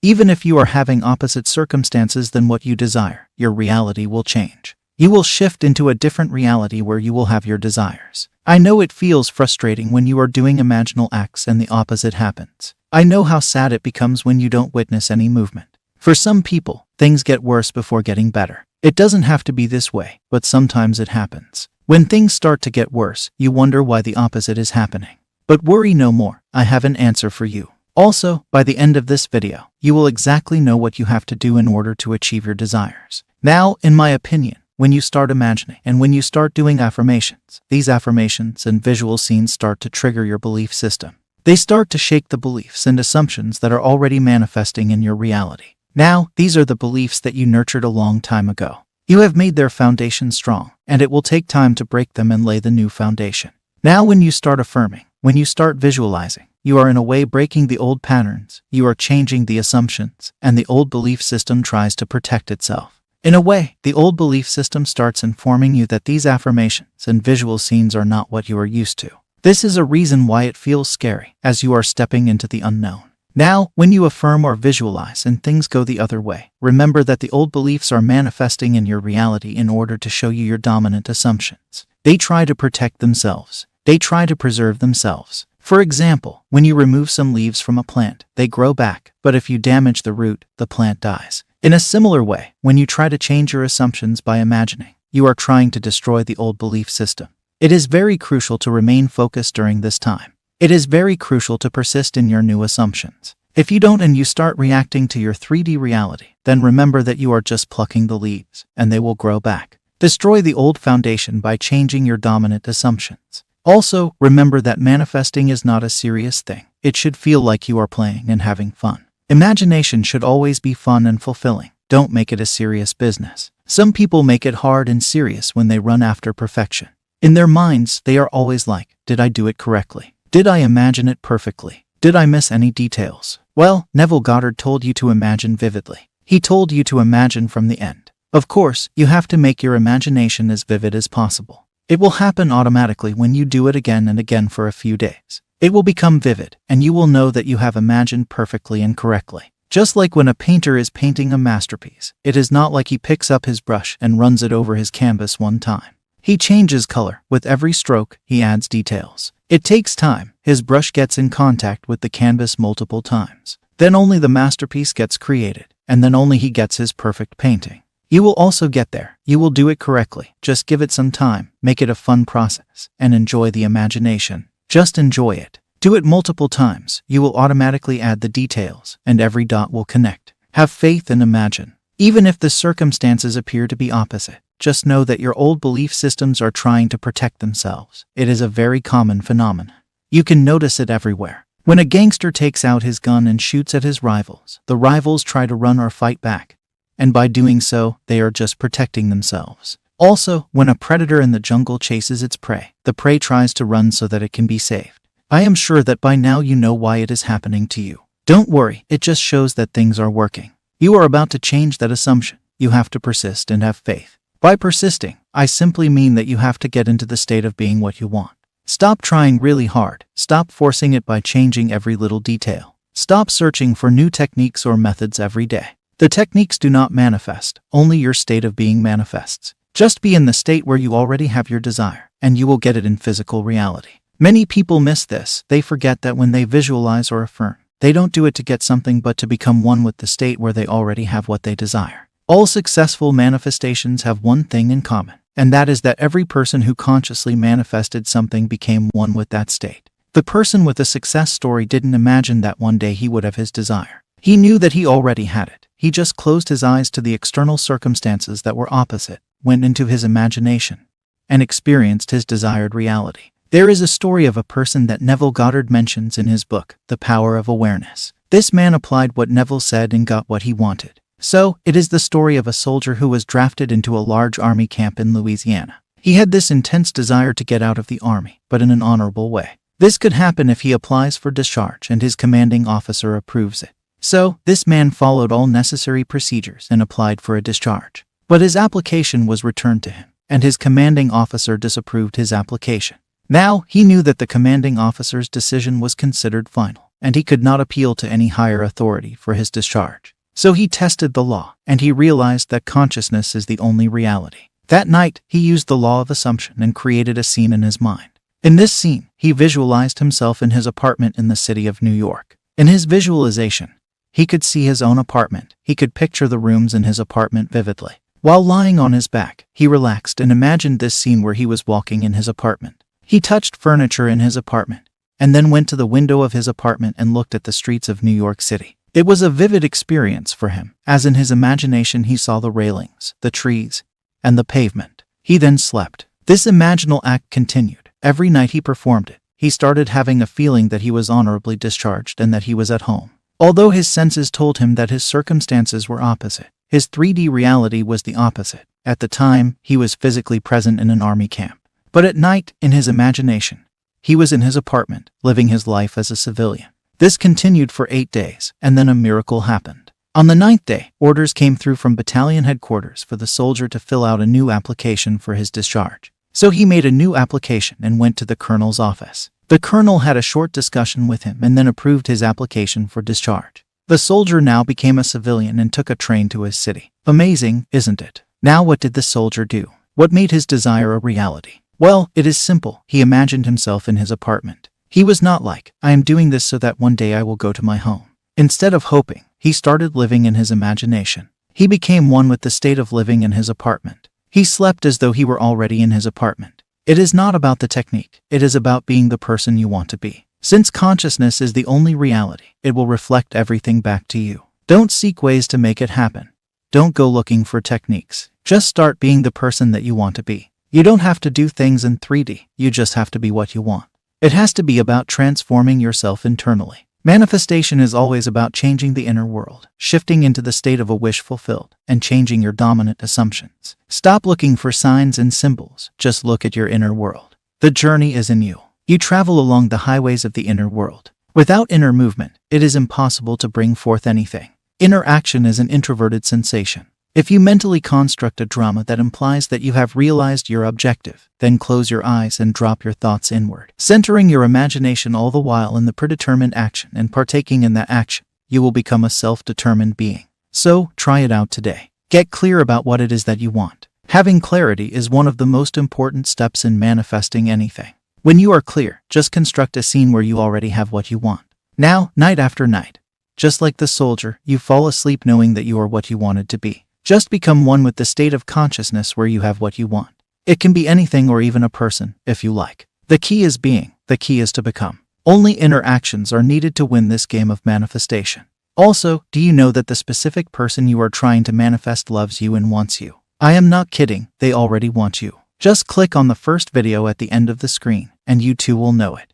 Even if you are having opposite circumstances than what you desire, your reality will change. You will shift into a different reality where you will have your desires. I know it feels frustrating when you are doing imaginal acts and the opposite happens. I know how sad it becomes when you don't witness any movement. For some people, things get worse before getting better. It doesn't have to be this way, but sometimes it happens. When things start to get worse, you wonder why the opposite is happening. But worry no more, I have an answer for you. Also, by the end of this video, you will exactly know what you have to do in order to achieve your desires. Now, in my opinion, when you start imagining and when you start doing affirmations, these affirmations and visual scenes start to trigger your belief system. They start to shake the beliefs and assumptions that are already manifesting in your reality. Now, these are the beliefs that you nurtured a long time ago. You have made their foundation strong, and it will take time to break them and lay the new foundation. Now, when you start affirming, when you start visualizing, you are in a way breaking the old patterns, you are changing the assumptions, and the old belief system tries to protect itself. In a way, the old belief system starts informing you that these affirmations and visual scenes are not what you are used to. This is a reason why it feels scary, as you are stepping into the unknown. Now, when you affirm or visualize and things go the other way, remember that the old beliefs are manifesting in your reality in order to show you your dominant assumptions. They try to protect themselves. They try to preserve themselves. For example, when you remove some leaves from a plant, they grow back, but if you damage the root, the plant dies. In a similar way, when you try to change your assumptions by imagining, you are trying to destroy the old belief system. It is very crucial to remain focused during this time. It is very crucial to persist in your new assumptions. If you don't and you start reacting to your 3D reality, then remember that you are just plucking the leaves, and they will grow back. Destroy the old foundation by changing your dominant assumptions. Also, remember that manifesting is not a serious thing. It should feel like you are playing and having fun. Imagination should always be fun and fulfilling. Don't make it a serious business. Some people make it hard and serious when they run after perfection. In their minds, they are always like, did I do it correctly? Did I imagine it perfectly? Did I miss any details? Well, Neville Goddard told you to imagine vividly. He told you to imagine from the end. Of course, you have to make your imagination as vivid as possible. It will happen automatically when you do it again and again for a few days. It will become vivid, and you will know that you have imagined perfectly and correctly. Just like when a painter is painting a masterpiece, it is not like he picks up his brush and runs it over his canvas one time. He changes color. With every stroke, he adds details. It takes time. His brush gets in contact with the canvas multiple times. Then only the masterpiece gets created, and then only he gets his perfect painting. You will also get there. You will do it correctly. Just give it some time, make it a fun process, and enjoy the imagination. Just enjoy it. Do it multiple times. You will automatically add the details, and every dot will connect. Have faith and imagine. Even if the circumstances appear to be opposite, just know that your old belief systems are trying to protect themselves. It is a very common phenomenon. You can notice it everywhere. When a gangster takes out his gun and shoots at his rivals, the rivals try to run or fight back. And by doing so, they are just protecting themselves. Also, when a predator in the jungle chases its prey, the prey tries to run so that it can be saved. I am sure that by now you know why it is happening to you. Don't worry, it just shows that things are working. You are about to change that assumption. You have to persist and have faith. By persisting, I simply mean that you have to get into the state of being what you want. Stop trying really hard. Stop forcing it by changing every little detail. Stop searching for new techniques or methods every day. The techniques do not manifest, only your state of being manifests. Just be in the state where you already have your desire, and you will get it in physical reality. Many people miss this. They forget that when they visualize or affirm, they don't do it to get something but to become one with the state where they already have what they desire. All successful manifestations have one thing in common, and that is that every person who consciously manifested something became one with that state. The person with a success story didn't imagine that one day he would have his desire. He knew that he already had it. He just closed his eyes to the external circumstances that were opposite, went into his imagination, and experienced his desired reality. There is a story of a person that Neville Goddard mentions in his book, The Power of Awareness. This man applied what Neville said and got what he wanted. So, it is the story of a soldier who was drafted into a large army camp in Louisiana. He had this intense desire to get out of the army, but in an honorable way. This could happen if he applies for discharge and his commanding officer approves it. So, this man followed all necessary procedures and applied for a discharge. But his application was returned to him, and his commanding officer disapproved his application. Now, he knew that the commanding officer's decision was considered final. and he could not appeal to any higher authority for his discharge. So he tested the law, and he realized that consciousness is the only reality. That night, he used the law of assumption and created a scene in his mind. In this scene, he visualized himself in his apartment in the city of New York. In his visualization, he could see his own apartment. He could picture the rooms in his apartment vividly. While lying on his back, he relaxed and imagined this scene where he was walking in his apartment. He touched furniture in his apartment, and then went to the window of his apartment and looked at the streets of New York City. It was a vivid experience for him, as in his imagination he saw the railings, the trees, and the pavement. He then slept. This imaginal act continued. Every night he performed it. He started having a feeling that he was honorably discharged and that he was at home. Although his senses told him that his circumstances were opposite, his 3D reality was the opposite. At the time, he was physically present in an army camp. But at night, in his imagination, he was in his apartment, living his life as a civilian. This continued for 8 days, and then a miracle happened. On the 9th day, orders came through from battalion headquarters for the soldier to fill out a new application for his discharge. So he made a new application and went to the colonel's office. The colonel had a short discussion with him and then approved his application for discharge. The soldier now became a civilian and took a train to his city. Amazing, isn't it? Now what did the soldier do? What made his desire a reality? Well, it is simple. He imagined himself in his apartment. He was not like, I am doing this so that one day I will go to my home. Instead of hoping, he started living in his imagination. He became one with the state of living in his apartment. He slept as though he were already in his apartment. It is not about the technique. It is about being the person you want to be. Since consciousness is the only reality, it will reflect everything back to you. Don't seek ways to make it happen. Don't go looking for techniques. Just start being the person that you want to be. You don't have to do things in 3D. You just have to be what you want. It has to be about transforming yourself internally. Manifestation is always about changing the inner world, shifting into the state of a wish fulfilled, and changing your dominant assumptions. Stop looking for signs and symbols. Just look at your inner world. The journey is in you. You travel along the highways of the inner world. Without inner movement, it is impossible to bring forth anything. Inner action is an introverted sensation. If you mentally construct a drama that implies that you have realized your objective, then close your eyes and drop your thoughts inward. Centering your imagination all the while in the predetermined action and partaking in that action, you will become a self-determined being. So, try it out today. Get clear about what it is that you want. Having clarity is one of the most important steps in manifesting anything. When you are clear, just construct a scene where you already have what you want. Now, night after night, just like the soldier, you fall asleep knowing that you are what you wanted to be. Just become one with the state of consciousness where you have what you want. It can be anything or even a person, if you like. The key is being. The key is to become. Only inner actions are needed to win this game of manifestation. Also, do you know that the specific person you are trying to manifest loves you and wants you? I am not kidding, they already want you. Just click on the first video at the end of the screen, and you too will know it.